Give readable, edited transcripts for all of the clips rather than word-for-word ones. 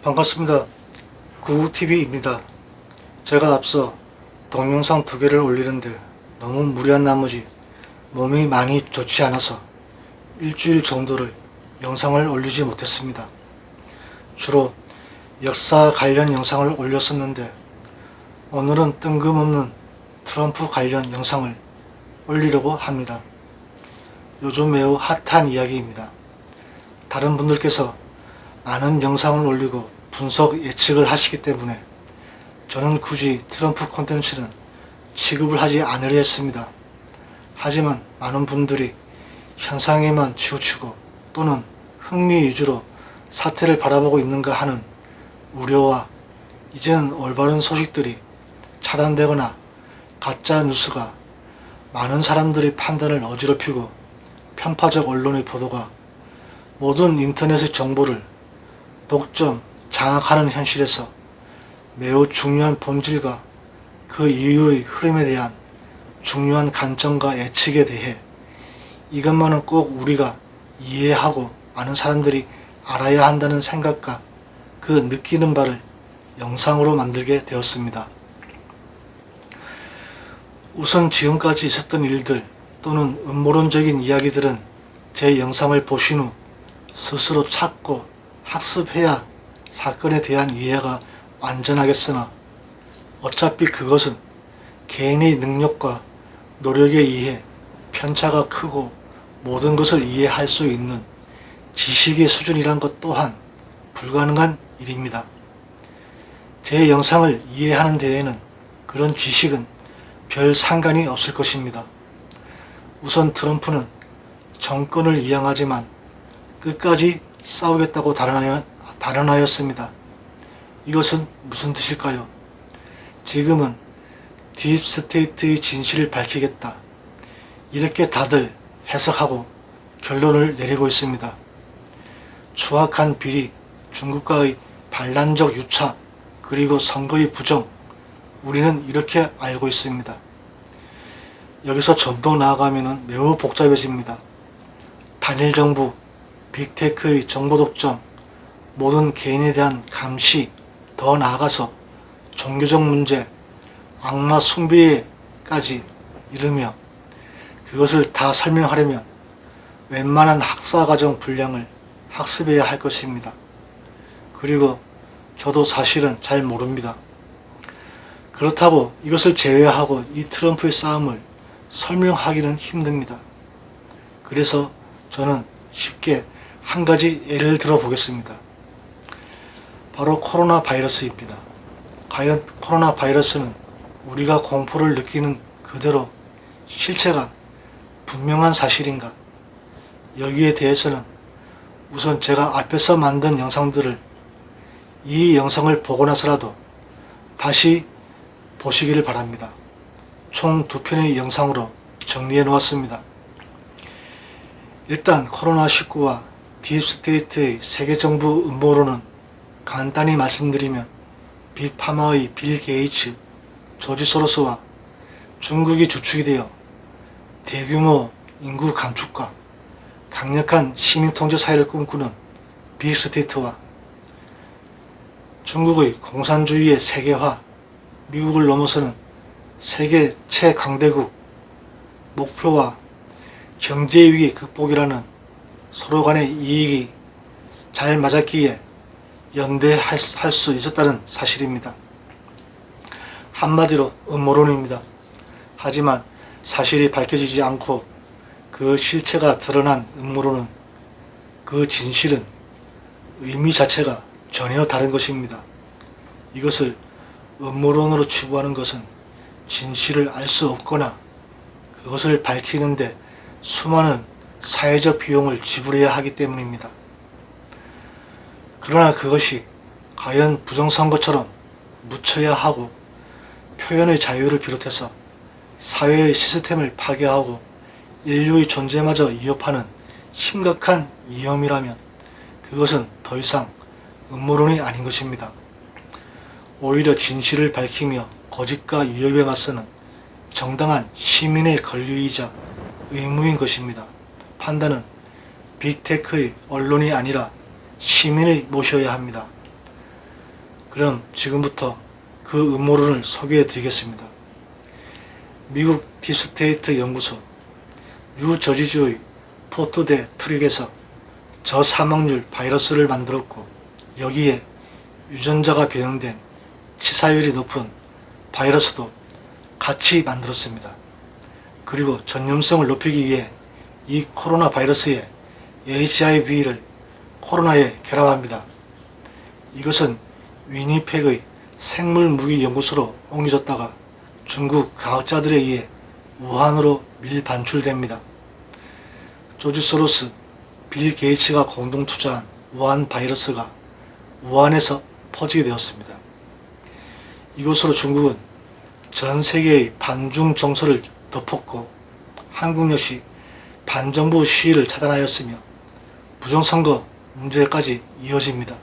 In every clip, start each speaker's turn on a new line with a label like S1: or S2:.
S1: 반갑습니다. 구구TV입니다. 제가 앞서 동영상 2개를 올리는데 너무 무리한 나머지 몸이 많이 좋지 않아서 일주일 정도를 영상을 올리지 못했습니다. 주로 역사 관련 영상을 올렸었는데 오늘은 뜬금없는 트럼프 관련 영상을 올리려고 합니다. 요즘 매우 핫한 이야기입니다. 다른 분들께서 많은 영상을 올리고 분석 예측을 하시기 때문에 저는 굳이 트럼프 콘텐츠는 취급을 하지 않으려 했습니다. 하지만 많은 분들이 현상에만 치우치고 또는 흥미 위주로 사태를 바라보고 있는가 하는 우려와 이제는 올바른 소식들이 차단되거나 가짜 뉴스가 많은 사람들의 판단을 어지럽히고 편파적 언론의 보도가 모든 인터넷의 정보를 독점, 장악하는 현실에서 매우 중요한 본질과 그 이후의 흐름에 대한 중요한 관점과 예측에 대해 이것만은 꼭 우리가 이해하고 많은 사람들이 알아야 한다는 생각과 그 느끼는 바를 영상으로 만들게 되었습니다. 우선 지금까지 있었던 일들 또는 음모론적인 이야기들은 제 영상을 보신 후 스스로 찾고 학습해야 사건에 대한 이해가 완전하겠으나 어차피 그것은 개인의 능력과 노력에 의해 편차가 크고 모든 것을 이해할 수 있는 지식의 수준이란 것 또한 불가능한 일입니다. 제 영상을 이해하는 데에는 그런 지식은 별 상관이 없을 것입니다. 우선 트럼프는 정권을 이양하지만 끝까지 싸우겠다고 단언하였습니다. 이것은 무슨 뜻일까요? 지금은 딥스테이트의 진실을 밝히겠다. 이렇게 다들 해석하고 결론을 내리고 있습니다. 추악한 비리, 중국과의 반란적 유착, 그리고 선거의 부정, 우리는 이렇게 알고 있습니다. 여기서 좀 더 나아가면 매우 복잡해집니다. 단일 정부, 빅테크의 정보 독점, 모든 개인에 대한 감시, 더 나아가서 종교적 문제, 악마 숭배까지 이르며 그것을 다 설명하려면 웬만한 학사과정 분량을 학습해야 할 것입니다. 그리고 저도 사실은 잘 모릅니다. 그렇다고 이것을 제외하고 이 트럼프의 싸움을 설명하기는 힘듭니다. 그래서 저는 쉽게 한 가지 예를 들어 보겠습니다. 바로 코로나 바이러스입니다. 과연 코로나 바이러스는 우리가 공포를 느끼는 그대로 실체가 분명한 사실인가? 여기에 대해서는 우선 제가 앞에서 만든 영상들을 이 영상을 보고 나서라도 다시 보시기를 바랍니다. 총 2편의 영상으로 정리해 놓았습니다. 일단 코로나19와 딥스테이트의 세계정부 음모론은 간단히 말씀드리면 빅파마의 빌 게이츠, 조지 소로스와 중국이 주축이 되어 대규모 인구 감축과 강력한 시민통제 사회를 꿈꾸는 빅스테이트와 중국의 공산주의의 세계화, 미국을 넘어서는 세계 최강대국 목표와 경제위기 극복이라는 서로 간의 이익이 잘 맞았기에 연대할 수 있었다는 사실입니다. 한마디로 음모론입니다. 하지만 사실이 밝혀지지 않고 그 실체가 드러난 음모론은 그 진실은 의미 자체가 전혀 다른 것입니다. 이것을 음모론으로 치부하는 것은 진실을 알 수 없거나 그것을 밝히는데 수많은 사회적 비용을 지불해야 하기 때문입니다. 그러나 그것이 과연 부정선거처럼 묻혀야 하고 표현의 자유를 비롯해서 사회의 시스템을 파괴하고 인류의 존재마저 위협하는 심각한 위험이라면 그것은 더 이상 음모론이 아닌 것입니다. 오히려 진실을 밝히며 거짓과 위협에 맞서는 정당한 시민의 권리이자 의무인 것입니다. 판단은 빅테크의 언론이 아니라 시민의 몫이어야 합니다. 그럼 지금부터 그 음모론을 소개해 드리겠습니다. 미국 딥스테이트 연구소 뉴저지주의 포트대 트릭에서 저사망률 바이러스를 만들었고, 여기에 유전자가 변형된 치사율이 높은 바이러스도 같이 만들었습니다. 그리고 전염성을 높이기 위해 이 코로나 바이러스에 HIV를 코로나에 결합합니다. 이것은 위니펙의 생물무기연구소로 옮겨졌다가 중국 과학자들에 의해 우한으로 밀반출됩니다. 조지 소로스, 빌 게이츠가 공동 투자한 우한 바이러스가 우한에서 퍼지게 되었습니다. 이것으로 중국은 전 세계의 반중 정서를 덮었고, 한국 역시 반정부 시위를 차단하였으며 부정선거 문제까지 이어집니다.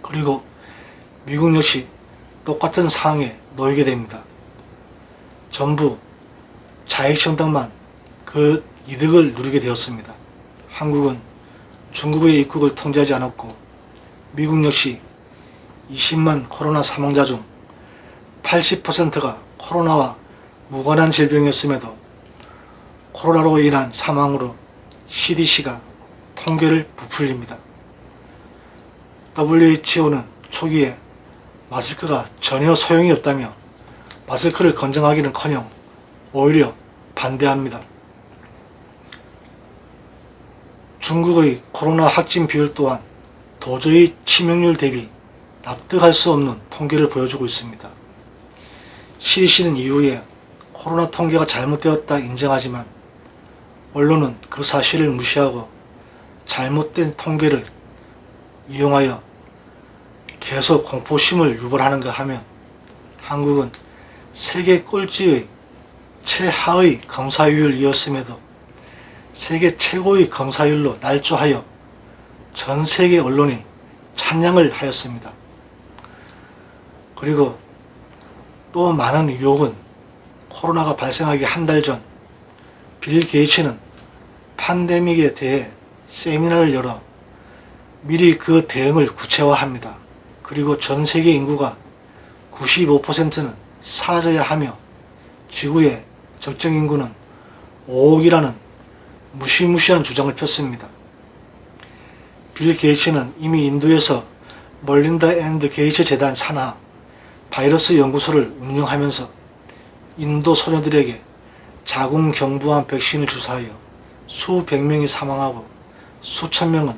S1: 그리고 미국 역시 똑같은 상황에 놓이게 됩니다. 전부 자익정당만 그 이득을 누리게 되었습니다. 한국은 중국의 입국을 통제하지 않았고, 미국 역시 20만 코로나 사망자 중 80%가 코로나와 무관한 질병이었음에도 코로나로 인한 사망으로 CDC가 통계를 부풀립니다. WHO는 초기에 마스크가 전혀 소용이 없다며 마스크를 권장하기는커녕 오히려 반대합니다. 중국의 코로나 확진 비율 또한 도저히 치명률 대비 납득할 수 없는 통계를 보여주고 있습니다. CDC는 이후에 코로나 통계가 잘못되었다 인정하지만 언론은 그 사실을 무시하고 잘못된 통계를 이용하여 계속 공포심을 유발하는가 하면, 한국은 세계 꼴찌의 최하의 검사율이었음에도 세계 최고의 검사율로 날조하여 전 세계 언론이 찬양을 하였습니다. 그리고 또 많은 유혹은 코로나가 발생하기 한 달 전 빌 게이츠는 팬데믹에 대해 세미나를 열어 미리 그 대응을 구체화합니다. 그리고 전 세계 인구가 95%는 사라져야 하며 지구의 적정 인구는 5억이라는 무시무시한 주장을 폈습니다. 빌 게이츠는 이미 인도에서 멀린다 앤드 게이츠 재단 산하 바이러스 연구소를 운영하면서 인도 소녀들에게 자궁경부암 백신을 주사하여 수백 명이 사망하고 수천 명은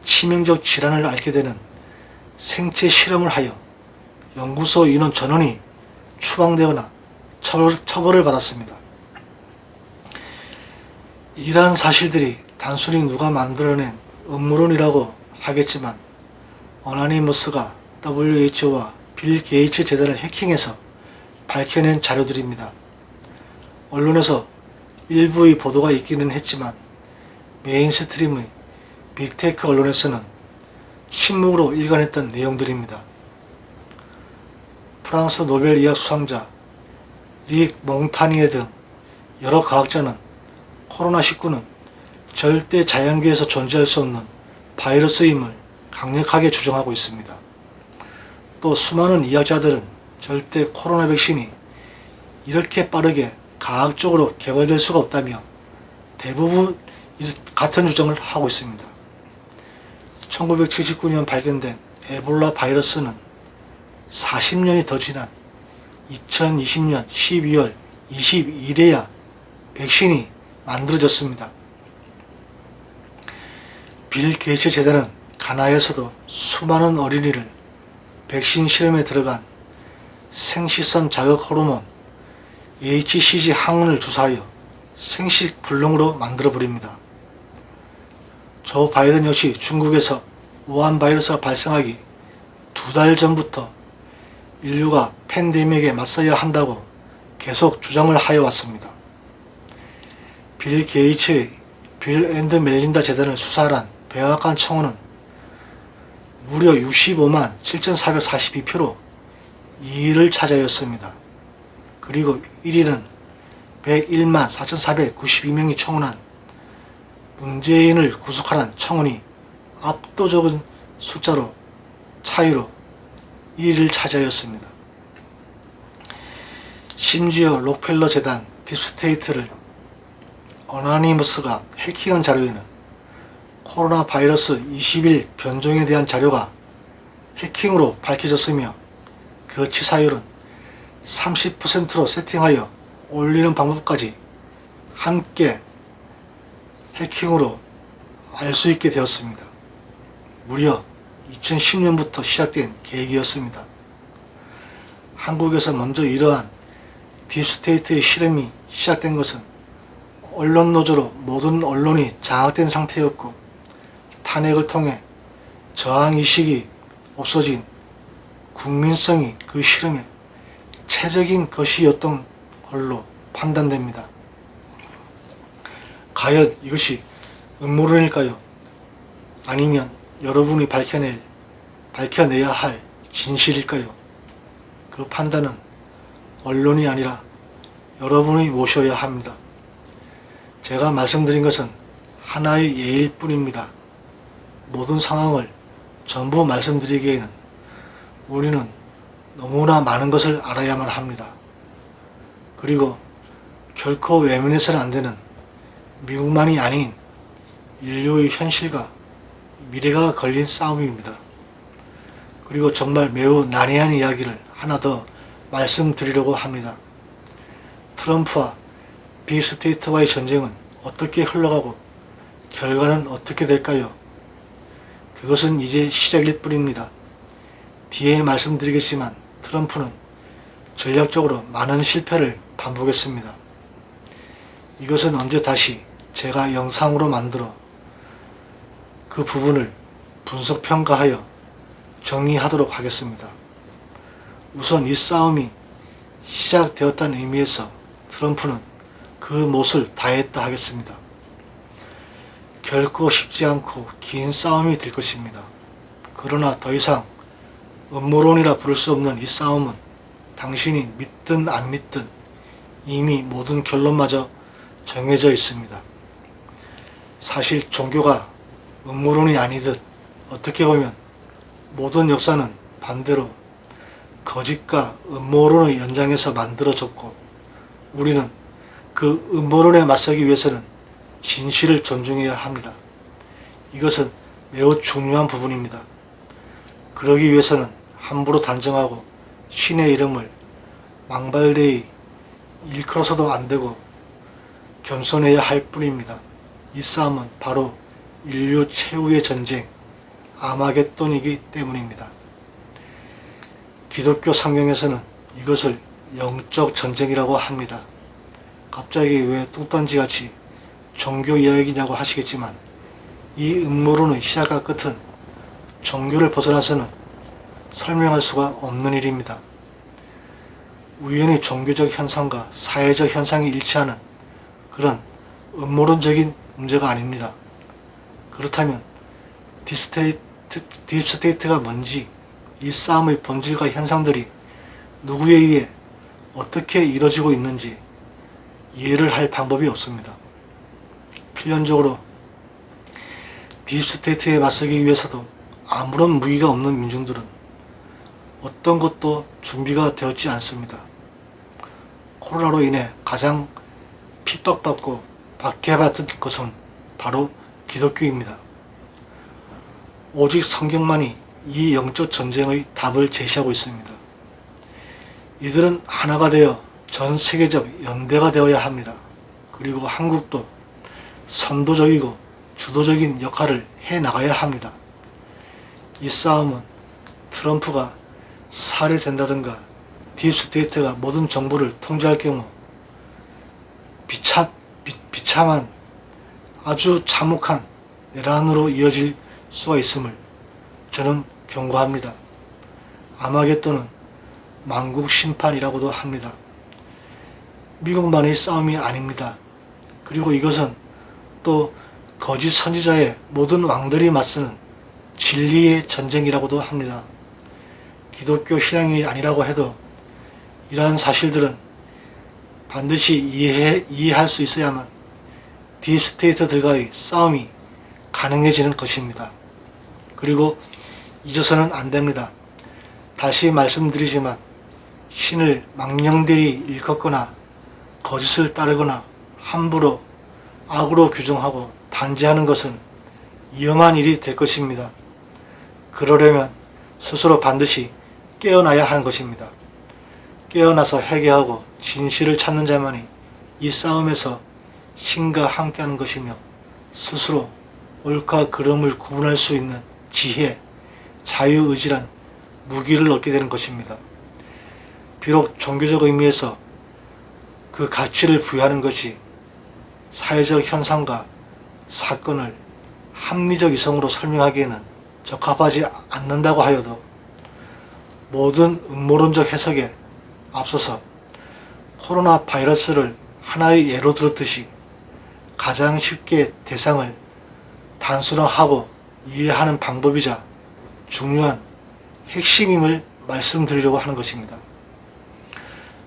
S1: 치명적 질환을 앓게 되는 생체 실험을 하여 연구소 인원 전원이 추방되거나 처벌을 받았습니다. 이러한 사실들이 단순히 누가 만들어낸 음모론이라고 하겠지만, 어나니머스가 WHO와 빌 게이츠 재단을 해킹해서 밝혀낸 자료들입니다. 언론에서 일부의 보도가 있기는 했지만 메인스트림의 빅테크 언론에서는 침묵으로 일관했던 내용들입니다. 프랑스 노벨 의학 수상자 릭 몽타니에 등 여러 과학자는 코로나19는 절대 자연계에서 존재할 수 없는 바이러스임을 강력하게 주장하고 있습니다. 또 수많은 의학자들은 절대 코로나 백신이 이렇게 빠르게 과학적으로 개발될 수가 없다며 대부분 같은 주장을 하고 있습니다. 1979년 발견된 에볼라 바이러스는 40년이 더 지난 2020년 12월 22일에야 백신이 만들어졌습니다. 빌 게이츠 재단은 가나에서도 수많은 어린이를 백신 실험에 들어간 생시선 자극 호르몬 HCG 항원을 주사하여 생식불능으로 만들어버립니다. 조 바이든 역시 중국에서 우한 바이러스가 발생하기 2달 전부터 인류가 팬데믹에 맞서야 한다고 계속 주장을 하여 왔습니다. 빌 게이츠의 빌 앤드 멜린다 재단을 수사한 백악관 청원은 무려 65만 7,442표로 2위를 차지하였습니다. 그리고 1위는 101만 4,492명이 청원한 문재인을 구속하라는 청원이 압도적인 숫자로 차이로 1위를 차지하였습니다. 심지어 록펠러 재단 딥스테이트를 어나니머스가 해킹한 자료에는 코로나 바이러스 20일 변종에 대한 자료가 해킹으로 밝혀졌으며 그 치사율은 30%로 세팅하여 올리는 방법까지 함께 해킹으로 알 수 있게 되었습니다. 무려 2010년부터 시작된 계획이었습니다. 한국에서 먼저 이러한 딥스테이트의 실험이 시작된 것은 언론 노조로 모든 언론이 장악된 상태였고 탄핵을 통해 저항의식이 없어진 국민성이 그 실험의 최적인 것이었던 걸로 판단됩니다. 과연 이것이 음모론일까요? 아니면 여러분이 밝혀내야 할 진실일까요? 그 판단은 언론이 아니라 여러분이 모셔야 합니다. 제가 말씀드린 것은 하나의 예일 뿐입니다. 모든 상황을 전부 말씀드리기에는 우리는 너무나 많은 것을 알아야만 합니다. 그리고 결코 외면해서는 안 되는 미국만이 아닌 인류의 현실과 미래가 걸린 싸움입니다. 그리고 정말 매우 난해한 이야기를 하나 더 말씀드리려고 합니다. 트럼프와 빅스테이트와의 전쟁은 어떻게 흘러가고 결과는 어떻게 될까요? 그것은 이제 시작일 뿐입니다. 뒤에 말씀드리겠지만 트럼프는 전략적으로 많은 실패를 반복했습니다. 이것은 언제 다시 제가 영상으로 만들어 그 부분을 분석평가하여 정리하도록 하겠습니다. 우선 이 싸움이 시작되었다는 의미에서 트럼프는 그 몫을 다했다 하겠습니다. 결코 쉽지 않고 긴 싸움이 될 것입니다. 그러나 더 이상 음모론이라 부를 수 없는 이 싸움은 당신이 믿든 안 믿든 이미 모든 결론마저 정해져 있습니다. 사실 종교가 음모론이 아니듯 어떻게 보면 모든 역사는 반대로 거짓과 음모론의 연장에서 만들어졌고 우리는 그 음모론에 맞서기 위해서는 진실을 존중해야 합니다. 이것은 매우 중요한 부분입니다. 그러기 위해서는 함부로 단정하고 신의 이름을 망발되이 일컬어서도 안되고 겸손해야 할 뿐입니다. 이 싸움은 바로 인류 최후의 전쟁 아마겟돈이기 때문입니다. 기독교 성경에서는 이것을 영적 전쟁이라고 합니다. 갑자기 왜 뚱딴지같이 종교 이야기냐고 하시겠지만 이 음모론의 시작과 끝은 종교를 벗어나서는 설명할 수가 없는 일입니다. 우연히 종교적 현상과 사회적 현상이 일치하는 그런 음모론적인 문제가 아닙니다. 그렇다면 딥스테이트가 뭔지 이 싸움의 본질과 현상들이 누구에 의해 어떻게 이루어지고 있는지 이해를 할 방법이 없습니다. 필연적으로 딥스테이트에 맞서기 위해서도 아무런 무기가 없는 민중들은 어떤 것도 준비가 되었지 않습니다. 코로나로 인해 가장 핍박받고 박해받은 것은 바로 기독교입니다. 오직 성경만이 이 영적 전쟁의 답을 제시하고 있습니다. 이들은 하나가 되어 전 세계적 연대가 되어야 합니다. 그리고 한국도 선도적이고 주도적인 역할을 해나가야 합니다. 이 싸움은 트럼프가 살해된다든가 딥스테이트가 모든 정보를 통제할 경우 비참한 아주 참혹한 내란으로 이어질 수가 있음을 저는 경고합니다. 아마겟돈은 만국 심판이라고도 합니다. 미국만의 싸움이 아닙니다. 그리고 이것은 또 거짓 선지자의 모든 왕들이 맞서는 진리의 전쟁이라고도 합니다. 기독교 신앙이 아니라고 해도 이러한 사실들은 반드시 이해할 수 있어야만 딥스테이트들과의 싸움이 가능해지는 것입니다. 그리고 잊어서는 안 됩니다. 다시 말씀드리지만 신을 망령되이 일컫거나 거짓을 따르거나 함부로 악으로 규정하고 단죄하는 것은 위험한 일이 될 것입니다. 그러려면 스스로 반드시 깨어나야 하는 것입니다. 깨어나서 회개하고 진실을 찾는 자만이 이 싸움에서 신과 함께하는 것이며 스스로 옳과 그름을 구분할 수 있는 지혜, 자유의지란 무기를 얻게 되는 것입니다. 비록 종교적 의미에서 그 가치를 부여하는 것이 사회적 현상과 사건을 합리적 이성으로 설명하기에는 적합하지 않는다고 하여도 모든 음모론적 해석에 앞서서 코로나 바이러스를 하나의 예로 들었듯이 가장 쉽게 대상을 단순화하고 이해하는 방법이자 중요한 핵심임을 말씀드리려고 하는 것입니다.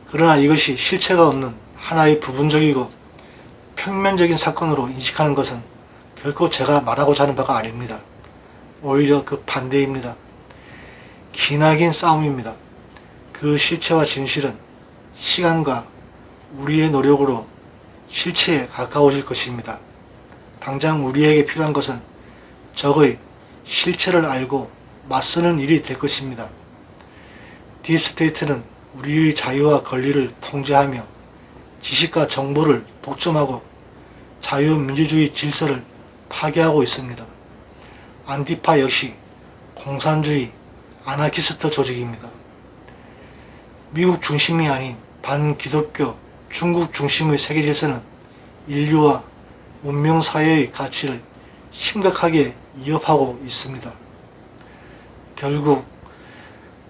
S1: 그러나 이것이 실체가 없는 하나의 부분적이고 평면적인 사건으로 인식하는 것은 결코 제가 말하고자 하는 바가 아닙니다. 오히려 그 반대입니다. 기나긴 싸움입니다. 그 실체와 진실은 시간과 우리의 노력으로 실체에 가까워질 것입니다. 당장 우리에게 필요한 것은 적의 실체를 알고 맞서는 일이 될 것입니다. 딥스테이트는 우리의 자유와 권리를 통제하며 지식과 정보를 독점하고 자유민주주의 질서를 파괴하고 있습니다. 안티파 역시 공산주의 아나키스트 조직입니다. 미국 중심이 아닌 반기독교 중국 중심의 세계 질서는 인류와 문명사회의 가치를 심각하게 위협하고 있습니다. 결국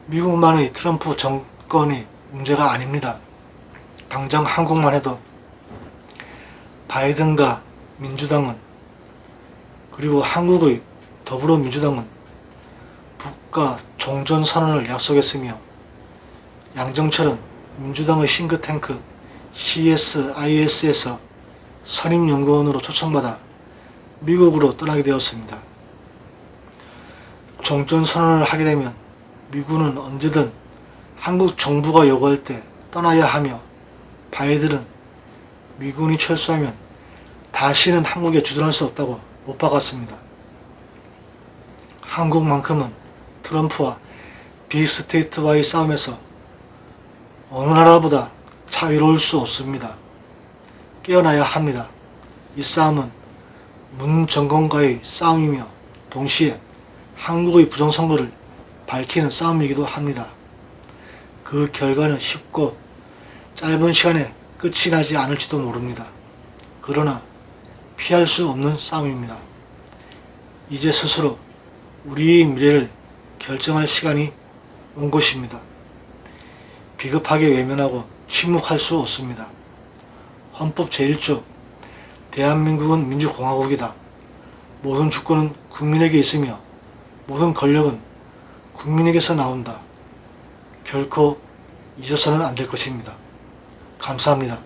S1: 미국만의 트럼프 정권이 문제가 아닙니다. 당장 한국만 해도 바이든과 민주당은 그리고 한국의 더불어민주당은 북과 종전선언을 약속했으며 양정철은 민주당의 싱크탱크 CSIS에서 선임연구원으로 초청받아 미국으로 떠나게 되었습니다. 종전선언을 하게 되면 미군은 언제든 한국 정부가 요구할 때 떠나야 하며 바이든은 미군이 철수하면 다시는 한국에 주둔할 수 없다고 못 박았습니다. 한국만큼은 트럼프와 빅스테이트와의 싸움에서 어느 나라보다 자유로울 수 없습니다. 깨어나야 합니다. 이 싸움은 문 정권과의 싸움이며 동시에 한국의 부정선거를 밝히는 싸움이기도 합니다. 그 결과는 쉽고 짧은 시간에 끝이 나지 않을지도 모릅니다. 그러나 피할 수 없는 싸움입니다. 이제 스스로 우리의 미래를 결정할 시간이 온 것입니다. 비겁하게 외면하고 침묵할 수 없습니다. 헌법 제1조 대한민국은 민주공화국이다. 모든 주권은 국민에게 있으며 모든 권력은 국민에게서 나온다. 결코 잊어서는 안 될 것입니다. 감사합니다.